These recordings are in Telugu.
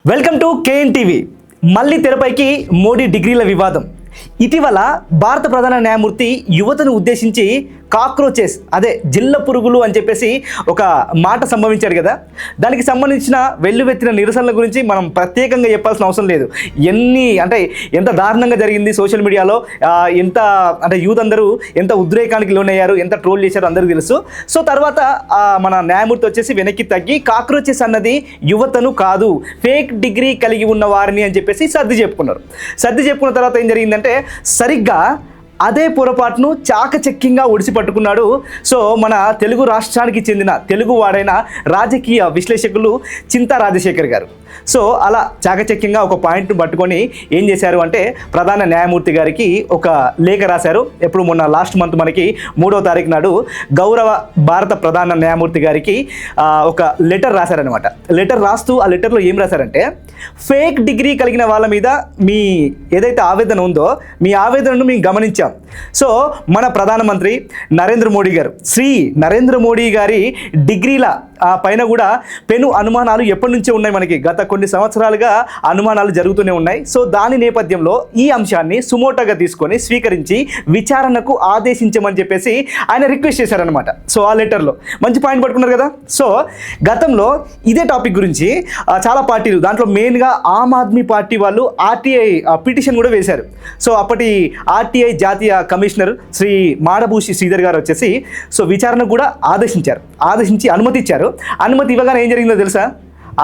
Welcome to KN TV. మళ్ళీ తెరపైకి మోడీ డిగ్రీల వివాదం. ఇటీవల భారత ప్రధాన న్యాయమూర్తి యువతను ఉద్దేశించి కాక్రోచెస్ అదే జిల్ల పురుగులు అని చెప్పేసి ఒక మాట సంభవించారు కదా. దానికి సంబంధించిన వెల్లువెత్తిన నిరసనల గురించి మనం ప్రత్యేకంగా చెప్పాల్సిన అవసరం లేదు. ఎంత దారుణంగా జరిగింది సోషల్ మీడియాలో, యూత్ అందరూ ఎంత ఉద్రేకానికి లోనయ్యారు, ఎంత ట్రోల్ చేశారో అందరికీ తెలుసు. సో తర్వాత మన న్యాయమూర్తి వచ్చేసి వెనక్కి తగ్గి కాక్రోచెస్ అన్నది యువతను కాదు, ఫేక్ డిగ్రీ కలిగి ఉన్న వారిని అని చెప్పేసి సర్ది చెప్పుకున్న తర్వాత ఏం జరిగిందంటే సరిగ్గా అదే పొరపాటును చాకచక్యంగా ఒడిసిపట్టుకున్నాడు. సో మన తెలుగు రాష్ట్రానికి చెందిన తెలుగు వాడైన రాజకీయ విశ్లేషకులు చింతా రాజశేఖర్ గారు. సో అలా చాకచక్యంగా ఒక పాయింట్ను పట్టుకొని ఏం చేశారు అంటే ప్రధాన న్యాయమూర్తి గారికి ఒక లేఖ రాశారు. ఎప్పుడు మొన్న లాస్ట్ మంత్ మనకి 3వ తారీఖు నాడు గౌరవ భారత ప్రధాన న్యాయమూర్తి గారికి ఒక లెటర్ రాశారనమాట. లెటర్ రాస్తూ ఆ లెటర్లో ఏం రాశారంటే ఫేక్ డిగ్రీ కలిగిన వాళ్ళ మీద మీ ఏదైతే ఆవేదన ఉందో మీ ఆవేదనను మేము గమనించాం. సో మన ప్రధానమంత్రి నరేంద్ర మోడీ గారు నరేంద్ర మోడీ గారి డిగ్రీల పైన కూడా పెను అనుమానాలు ఎప్పటి నుంచే ఉన్నాయి. మనకి గత కొన్ని సంవత్సరాలుగా అనుమానాలు జరుగుతూనే ఉన్నాయి. సో దాని నేపథ్యంలో ఈ అంశాన్ని సుమోటోగా తీసుకొని స్వీకరించి విచారణకు ఆదేశించమని చెప్పేసి ఆయన రిక్వెస్ట్ చేశారనమాట. సో ఆ లెటర్లో మంచి పాయింట్ పట్టుకున్నారు కదా. సో గతంలో ఇదే టాపిక్ గురించి చాలా పార్టీలు, దాంట్లో మెయిన్గా ఆమ్ ఆద్మీ పార్టీ వాళ్ళు ఆర్టీఐ పిటిషన్ కూడా వేశారు. సో అప్పటి ఆర్టీఐ జాతీయ కమిషనర్ శ్రీ మాడభూషి శ్రీధర్ గారు వచ్చేసి సో విచారణకు కూడా ఆదేశించి అనుమతి ఇచ్చారు. అనుమతి ఇవ్వగానే ఏం జరిగిందో తెలుసా?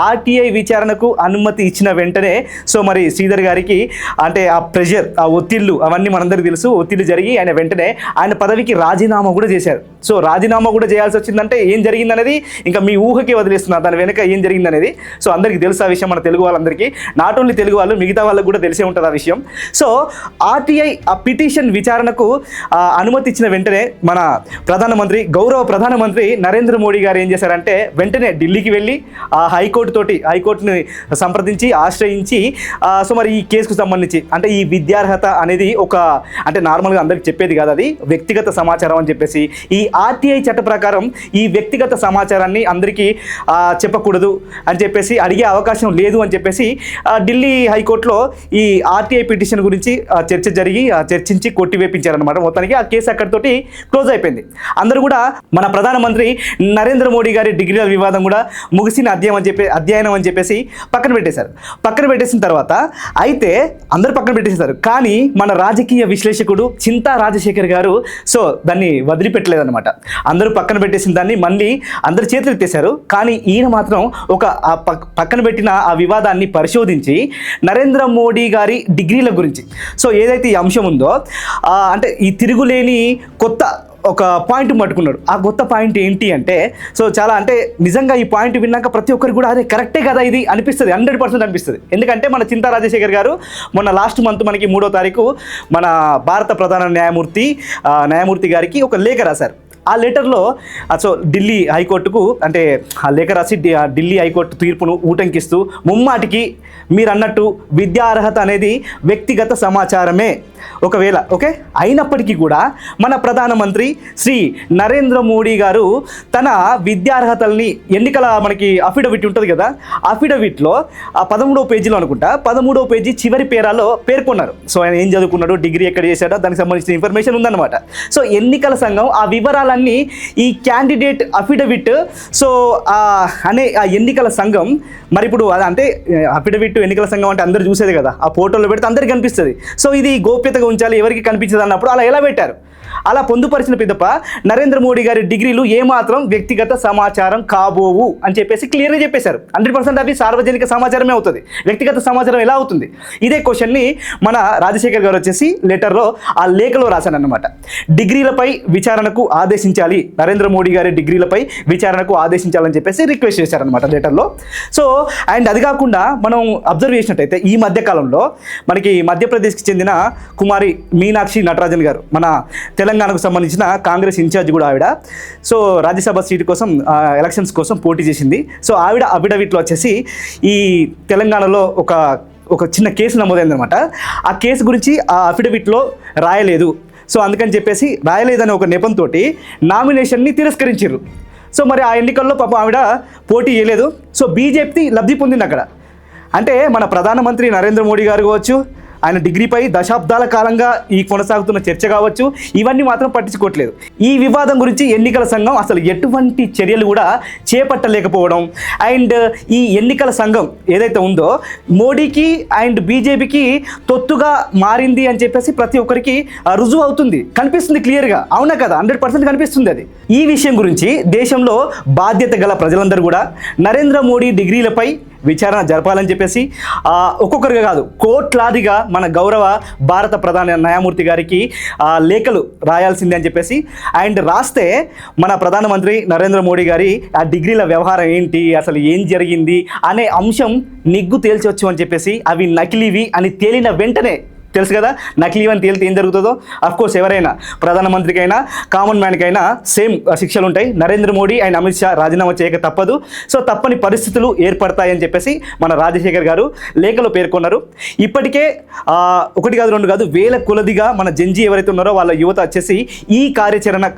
ఆర్టీఐ విచారణకు అనుమతి ఇచ్చిన వెంటనే సో మరి శ్రీధర్ గారికి అంటే ఆ ప్రెషర్, ఆ ఒత్తిళ్ళు అవన్నీ మనందరికీ తెలుసు. ఒత్తిళ్ళు జరిగి ఆయన వెంటనే ఆయన పదవికి రాజీనామా కూడా చేశారు. సో రాజీనామా కూడా చేయాల్సి వచ్చిందంటే ఏం జరిగిందనేది ఇంకా మీ ఊహకే వదిలేస్తున్నారు, దాని వెనక ఏం జరిగిందనేది. సో అందరికీ తెలుసు ఆ విషయం, మన తెలుగు వాళ్ళందరికీ, నాట్ ఓన్లీ తెలుగు వాళ్ళు, మిగతా వాళ్ళకు కూడా తెలిసే ఉంటుంది ఆ విషయం. సో ఆర్టీఐ ఆ పిటిషన్ విచారణకు అనుమతి ఇచ్చిన వెంటనే మన గౌరవ ప్రధానమంత్రి నరేంద్ర మోడీ గారు ఏం చేశారంటే వెంటనే ఢిల్లీకి వెళ్ళి ఆ హైకోర్టుని సంప్రదించి ఆశ్రయించి సో మరి ఈ కేసుకు సంబంధించి అంటే ఈ విద్యార్హత అనేది అంటే నార్మల్గా అందరికి చెప్పేది కాదు, అది వ్యక్తిగత సమాచారం అని చెప్పేసి ఈ ఆర్టీఐ చట్ట ప్రకారం ఈ వ్యక్తిగత సమాచారాన్ని అందరికీ చెప్పకూడదు అని చెప్పేసి, అడిగే అవకాశం లేదు అని చెప్పేసి ఢిల్లీ హైకోర్టులో ఈ ఆర్టీఐ పిటిషన్ గురించి చర్చించి కొట్టివేపించారనమాట. మొత్తానికి ఆ కేసు అక్కడితోటి క్లోజ్ అయిపోయింది. అందరూ కూడా మన ప్రధానమంత్రి నరేంద్ర మోడీ గారి డిగ్రీల వివాదం కూడా ముగిసిన అధ్యయనం అని చెప్పేసి పక్కన పెట్టేసిన తర్వాత అయితే అందరూ పక్కన పెట్టేశారు. కానీ మన రాజకీయ విశ్లేషకుడు చింతా రాజశేఖర్ గారు సో దాన్ని వదిలిపెట్టలేదన్నమాట. అందరూ పక్కన పెట్టేసిన దాన్ని మళ్ళీ అందరు చేతులు ఎత్తేశారు. కానీ ఈయన మాత్రం పక్కన పెట్టిన ఆ వివాదాన్ని పరిశోధించి నరేంద్ర మోడీ గారి డిగ్రీల గురించి సో ఏదైతే ఈ అంశం ఉందో అంటే ఈ తిరుగులేని కొత్త ఒక పాయింట్ పట్టుకున్నాడు. ఆ కొత్త పాయింట్ ఏంటి అంటే సో చాలా అంటే నిజంగా ఈ పాయింట్ విన్నాక ప్రతి ఒక్కరికి కూడా అదే కరెక్టే కదా ఇది అనిపిస్తుంది, 100% అనిపిస్తుంది. ఎందుకంటే మన చింతా రాజశేఖర్ గారు మొన్న లాస్ట్ మంత్ మనకి 3వ తారీఖు మన భారత ప్రధాన న్యాయమూర్తి గారికి ఒక లేఖ రాశారు. ఆ లెటర్లో సో ఢిల్లీ హైకోర్టుకు అంటే ఆ లేఖ రాసి ఢిల్లీ హైకోర్టు తీర్పును ఊటంకిస్తూ ముమ్మాటికి మీరు అన్నట్టు విద్యా అర్హత అనేది వ్యక్తిగత సమాచారమే ఒకవేళ ఓకే అయినప్పటికీ కూడా మన ప్రధానమంత్రి శ్రీ నరేంద్ర మోడీ గారు తన విద్యార్హతల్ని ఎన్నికల మనకి అఫిడవిట్ ఉంటుంది కదా, అఫిడవిట్లో ఆ 13వ పేజీలో అనుకుంటా 13వ పేజీ చివరి పేరాలో పేర్కొన్నారు. సో ఆయన ఏం చదువుకున్నాడు, డిగ్రీ ఎక్కడ చేశాడో దానికి సంబంధించిన ఇన్ఫర్మేషన్ ఉందన్నమాట. సో ఎన్నికల సంఘం ఆ వివరాలన్నీ ఈ క్యాండిడేట్ అఫిడవిట్ సో అనే ఆ ఎన్నికల సంఘం మరి ఇప్పుడు అంటే అఫిడవిట్ ఎన్నికల సంఘం అంటే అందరూ చూసేది కదా, ఆ ఫోటోలో పెడితే అందరికీ కనిపిస్తుంది. సో ఇది గోప్యతగా ఉంచాలి, ఎవరికి కనిపించదు అన్నప్పుడు అలా ఎలా పెట్టారు? అలా పొందుపరిచిన పిదప నరేంద్ర మోడీ గారి డిగ్రీలు ఏమాత్రం వ్యక్తిగత సమాచారం కాబోవు అని చెప్పేసి క్లియర్గా చెప్పేశారు. 100% అవి సార్వజనిక సమాచారమే అవుతుంది, వ్యక్తిగత సమాచారం ఎలా అవుతుంది? ఇదే క్వశ్చన్ని మన రాజశేఖర్ గారు వచ్చేసి లెటర్లో ఆ లేఖలో రాశానన్నమాట. డిగ్రీలపై విచారణకు ఆదేశించాలి, నరేంద్ర మోడీ గారి డిగ్రీలపై విచారణకు ఆదేశించాలని చెప్పేసి రిక్వెస్ట్ చేశారనమాట లెటర్లో. సో అండ్ అది కాకుండా మనం అబ్జర్వ్ చేసినట్టయితే ఈ మధ్యకాలంలో మనకి మధ్యప్రదేశ్కి చెందిన కుమారి మీనాక్షి నటరాజన్ గారు మన తెలంగాణకు సంబంధించిన కాంగ్రెస్ ఇన్ఛార్జ్ కూడా ఆవిడ సో రాజ్యసభ సీటు కోసం ఎలక్షన్స్ కోసం పోటీ చేసింది. సో ఆవిడ అఫిడవిట్లో వచ్చేసి ఈ తెలంగాణలో ఒక చిన్న కేసు నమోదైందనమాట. ఆ కేసు గురించి ఆ అఫిడవిట్లో రాయలేదు. సో అందుకని చెప్పేసి రాయలేదనే ఒక నెపంతో నామినేషన్ని తిరస్కరించారు. సో మరి ఆ ఎన్నికల్లో పాపం ఆవిడ పోటీ చేయలేదు. సో బీజేపీ లబ్ధి పొందింది అక్కడ. అంటే మన ప్రధానమంత్రి నరేంద్ర మోడీ గారు కావచ్చు, ఆయన డిగ్రీపై దశాబ్దాల కాలంగా ఈ కొనసాగుతున్న చర్చ కావచ్చు, ఇవన్నీ మాత్రం పట్టించుకోవట్లేదు. ఈ వివాదం గురించి ఎన్నికల సంఘం అసలు ఎటువంటి చర్యలు కూడా చేపట్టలేకపోవడం, అండ్ ఈ ఎన్నికల సంఘం ఏదైతే ఉందో మోడీకి అండ్ బీజేపీకి తొత్తుగా మారింది అని చెప్పేసి ప్రతి ఒక్కరికి రుజువు అవుతుంది, కనిపిస్తుంది క్లియర్గా. అవునా కదా? 100% కనిపిస్తుంది అది. ఈ విషయం గురించి దేశంలో బాధ్యత గల ప్రజలందరూ కూడా నరేంద్ర మోడీ డిగ్రీలపై విచారణ జరపాలని చెప్పేసి ఒక్కొక్కరిగా కాదు కోట్లాదిగా మన గౌరవ భారత ప్రధాన న్యాయమూర్తి గారికి లేఖలు రాయాల్సిందే అని చెప్పేసి, అండ్ రాస్తే మన ప్రధానమంత్రి నరేంద్ర మోడీ గారి ఆ డిగ్రీల వ్యవహారం ఏంటి, అసలు ఏం జరిగింది అనే అంశం నిగ్గు తేల్చవచ్చు అని చెప్పేసి, అవి నకిలీవి అని తేలిన వెంటనే తెలుసు కదా, నకిలీ అని తేలితే ఏం జరుగుతుందో. అఫ్కోర్స్ ఎవరైనా ప్రధానమంత్రికైనా కామన్ మ్యాన్కైనా సేమ్ శిక్షలు ఉంటాయి. నరేంద్ర మోడీ అండ్ అమిత్ షా రాజీనామా చేయక తప్పదు. సో తప్పని పరిస్థితులు ఏర్పడతాయని చెప్పేసి మన రాజశేఖర్ గారు లేఖలో పేర్కొన్నారు. ఇప్పటికే ఒకటి కాదు రెండు కాదు వేల కొలదిగా మన జంజీ ఎవరైతే ఉన్నారో వాళ్ళ యువత వచ్చేసి ఈ కార్యాచరణ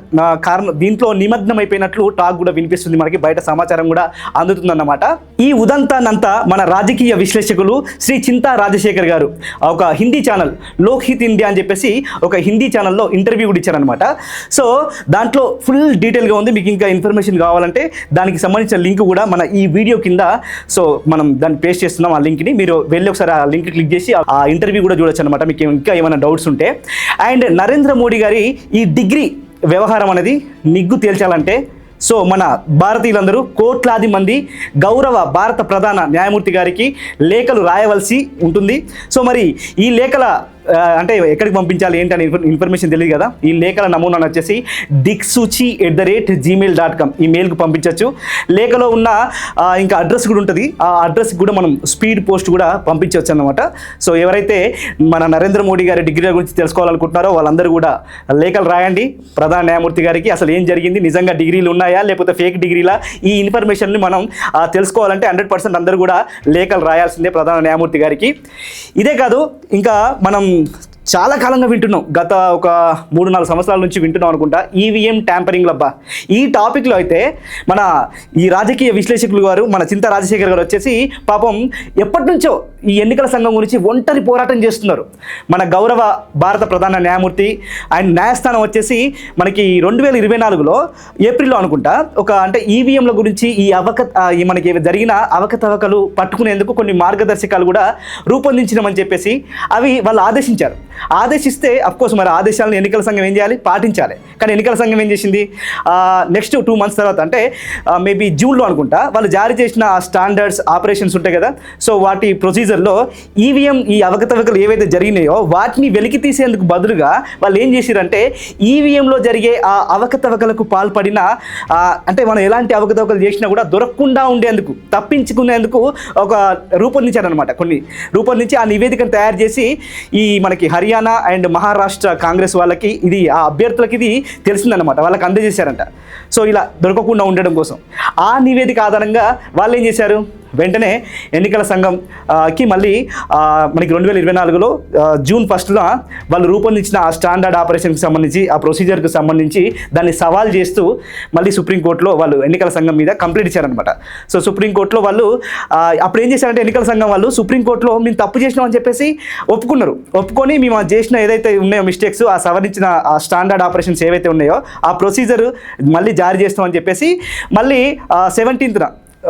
కారణం దీంట్లో నిమగ్నమైపోయినట్లు టాక్ కూడా వినిపిస్తుంది, మనకి బయట సమాచారం కూడా అందుతుందన్నమాట. ఈ ఉదంతాన్నంతా మన రాజకీయ విశ్లేషకులు శ్రీ చింతా రాజశేఖర్ గారు ఒక హిందీ ఛానల్ లోక్హిత్ ఇండియా అని చెప్పేసి ఒక హిందీ ఛానల్లో ఇంటర్వ్యూ కూడా ఇచ్చారనమాట. సో దాంట్లో ఫుల్ డీటెయిల్గా ఉంది. మీకు ఇంకా ఇన్ఫర్మేషన్ కావాలంటే దానికి సంబంధించిన లింక్ కూడా మన ఈ వీడియో కింద సో మనం దాన్ని పేస్ట్ చేస్తున్నాం. ఆ లింక్ని మీరు వెళ్ళి ఒకసారి ఆ లింక్ క్లిక్ చేసి ఆ ఇంటర్వ్యూ కూడా చూడొచ్చు అనమాట, మీకు ఇంకా ఏమైనా డౌట్స్ ఉంటే. అండ్ నరేంద్ర మోడీ గారి ఈ డిగ్రీ వ్యవహారం అనేది నిగ్గు తేల్చాలంటే సో మన భారతీయులందరూ కోట్లాది మంది గౌరవ భారత ప్రధాన న్యాయమూర్తి గారికి లేఖలు రాయవలసి ఉంటుంది. సో మరి ఈ లేఖల అంటే ఎక్కడికి పంపించాలి ఏంటి అనే ఇన్ఫర్మేషన్ తెలియదు కదా. ఈ లేఖల నమూనాను వచ్చేసి diksoochi@gmail.com ఈ మెయిల్కి పంపించవచ్చు. లేఖలో ఉన్న ఇంకా అడ్రస్ కూడా ఉంటుంది, ఆ అడ్రస్ కూడా మనం స్పీడ్ పోస్ట్ కూడా పంపించవచ్చు అన్నమాట. సో ఎవరైతే మన నరేంద్ర మోడీ గారి డిగ్రీల గురించి తెలుసుకోవాలనుకుంటున్నారో వాళ్ళందరూ కూడా లేఖలు రాయండి ప్రధాన న్యాయమూర్తి గారికి. అసలు ఏం జరిగింది, నిజంగా డిగ్రీలు ఉన్నాయా లేకపోతే ఫేక్ డిగ్రీలా, ఈ ఇన్ఫర్మేషన్ని మనం తెలుసుకోవాలంటే 100% అందరూ కూడా లేఖలు రాయాల్సిందే ప్రధాన న్యాయమూర్తి గారికి. ఇదే కాదు, ఇంకా మనం చాలా కాలంగా వింటున్నాం, గత ఒక 3-4 సంవత్సరాల నుంచి వింటున్నాం అనుకుంటా, ఈవీఎం ట్యాంపరింగ్ లబ్బా. ఈ టాపిక్లో అయితే మన ఈ రాజకీయ విశ్లేషకులు గారు మన చింతా రాజశేఖర్ గారు వచ్చేసి పాపం ఎప్పటి నుంచో ఈ ఎన్నికల సంఘం గురించి ఒంటరి పోరాటం చేస్తున్నారు. మన గౌరవ భారత ప్రధాన న్యాయమూర్తి అండ్ న్యాయస్థానం వచ్చేసి మనకి 2024లో ఏప్రిల్లో అనుకుంటా ఒక అంటే ఈవీఎంల గురించి ఈ మనకి జరిగిన అవకతవకలు పట్టుకునేందుకు కొన్ని మార్గదర్శకాలు కూడా రూపొందించినామని చెప్పేసి అవి వాళ్ళు ఆదేశిస్తే అఫ్కోర్స్ మరి ఆదేశాలను ఎన్నికల సంఘం ఏం చేయాలి, పాటించాలి. కానీ ఎన్నికల సంఘం ఏం చేసింది, నెక్స్ట్ 2 months తర్వాత అంటే మేబీ జూన్లో అనుకుంటా వాళ్ళు జారీ చేసిన స్టాండర్డ్స్ ఆపరేషన్స్ ఉంటాయి కదా, సో వాటి ప్రొసీజర్లో ఈవీఎం ఈ అవకతవకలు ఏవైతే జరిగినాయో వాటిని వెలికి తీసేందుకు బదులుగా వాళ్ళు ఏం చేసిరంటే ఈవీఎంలో జరిగే ఆ అవకతవకలకు పాల్పడిన అంటే మనం ఎలాంటి అవకతవకలు చేసినా కూడా దొరకకుండా ఉండేందుకు తప్పించుకునేందుకు ఒక రూపొందించారనమాట. కొన్ని రూపొందించి ఆ నివేదికను తయారు చేసి ఈ మనకి హర్యానా అండ్ మహారాష్ట్ర కాంగ్రెస్ వాళ్ళకి ఇది ఆ అభ్యర్థులకి ఇది తెలిసిందనమాట, వాళ్ళకి అందజేశారంట. సో ఇలా దొరకకుండా ఉండడం కోసం ఆ నివేదిక ఆధారంగా వాళ్ళు ఏం చేశారు, వెంటనే ఎన్నికల సంఘంకి మళ్ళీ మనకి 2024లో జూన్ 1న వాళ్ళు రూపొందించిన ఆ స్టాండర్డ్ ఆపరేషన్కి సంబంధించి ఆ ప్రొసీజర్కి సంబంధించి దాన్ని సవాల్ చేస్తూ మళ్ళీ సుప్రీంకోర్టులో వాళ్ళు ఎన్నికల సంఘం మీద కంప్లైంట్ ఇచ్చారనమాట. సో సుప్రీంకోర్టులో వాళ్ళు అప్పుడు ఏం చేశారంటే ఎన్నికల సంఘం వాళ్ళు సుప్రీంకోర్టులో మేము తప్పు చేసినామని చెప్పేసి ఒప్పుకొని మేము చేసిన ఏదైతే ఉన్నాయో మిస్టేక్స్ ఆ సవరించిన ఆ స్టాండర్డ్ ఆపరేషన్స్ ఏవైతే ఉన్నాయో ఆ ప్రొసీజర్ మళ్ళీ జారీ చేస్తామని చెప్పేసి మళ్ళీ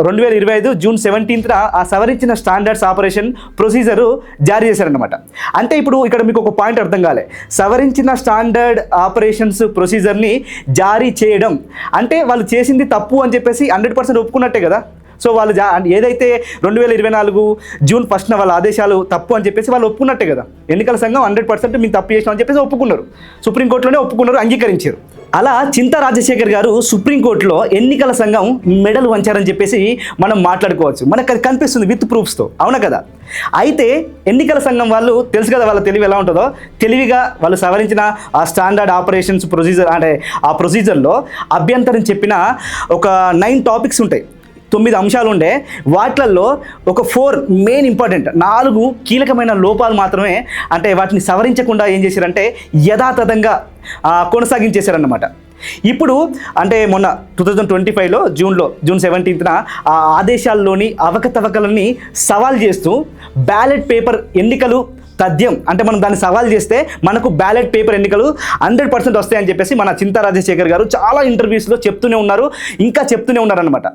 2025 జూన్ 17న ఆ సవరించిన స్టాండర్డ్స్ ఆపరేషన్ ప్రొసీజరు జారీ చేశారనమాట. అంటే ఇప్పుడు ఇక్కడ మీకు ఒక పాయింట్ అర్థం కాలే, సవరించిన స్టాండర్డ్ ఆపరేషన్స్ ప్రొసీజర్ని జారీ చేయడం అంటే వాళ్ళు చేసింది తప్పు అని చెప్పేసి 100% ఒప్పుకున్నట్టే కదా. సో వాళ్ళు ఏదైతే 2024 జూన్ 1న వాళ్ళ ఆదేశాలు తప్పు అని చెప్పేసి వాళ్ళు ఒప్పుకున్నట్టే కదా. ఎన్నికల సంఘం 100% మేము తప్పు చేసినాం అని చెప్పేసి ఒప్పుకున్నారు, సుప్రీంకోర్టులోనే ఒప్పుకున్నారు, అంగీకరించారు. అలా చింతా రాజశేఖర్ గారు సుప్రీంకోర్టులో ఎన్నికల సంఘం మెడలు వంచారని చెప్పేసి మనం మాట్లాడుకోవచ్చు, మనకు అది కనిపిస్తుంది విత్ ప్రూఫ్స్తో, అవునా కదా. అయితే ఎన్నికల సంఘం వాళ్ళు తెలుసు కదా వాళ్ళ తెలివి ఎలా ఉంటుందో, తెలివిగా వాళ్ళు సవరించిన ఆ స్టాండర్డ్ ఆపరేషన్స్ ప్రొసీజర్ అంటే ఆ ప్రొసీజర్లో అభ్యంతరం చెప్పిన ఒక 9 టాపిక్స్ ఉంటాయి, 9 అంశాలు ఉండే. వాటిల్లో ఒక 4 మెయిన్ ఇంపార్టెంట్ 4 కీలకమైన లోపాలు మాత్రమే అంటే వాటిని సవరించకుండా ఏం చేశారంటే యథాతథంగా కొనసాగించేశారన్నమాట. ఇప్పుడు అంటే మొన్న 2025లో జూన్ 17న ఆ ఆదేశాల్లోని అవకతవకలని సవాల్ చేస్తూ బ్యాలెట్ పేపర్ ఎన్నికలు తథ్యం అంటే మనం దాన్ని సవాల్ చేస్తే మనకు బ్యాలెట్ పేపర్ ఎన్నికలు 100% వస్తాయని చెప్పేసి మన చింతా రాజశేఖర్ గారు చాలా ఇంటర్వ్యూస్లో చెప్తూనే ఉన్నారు, ఇంకా చెప్తూనే ఉన్నారనమాట.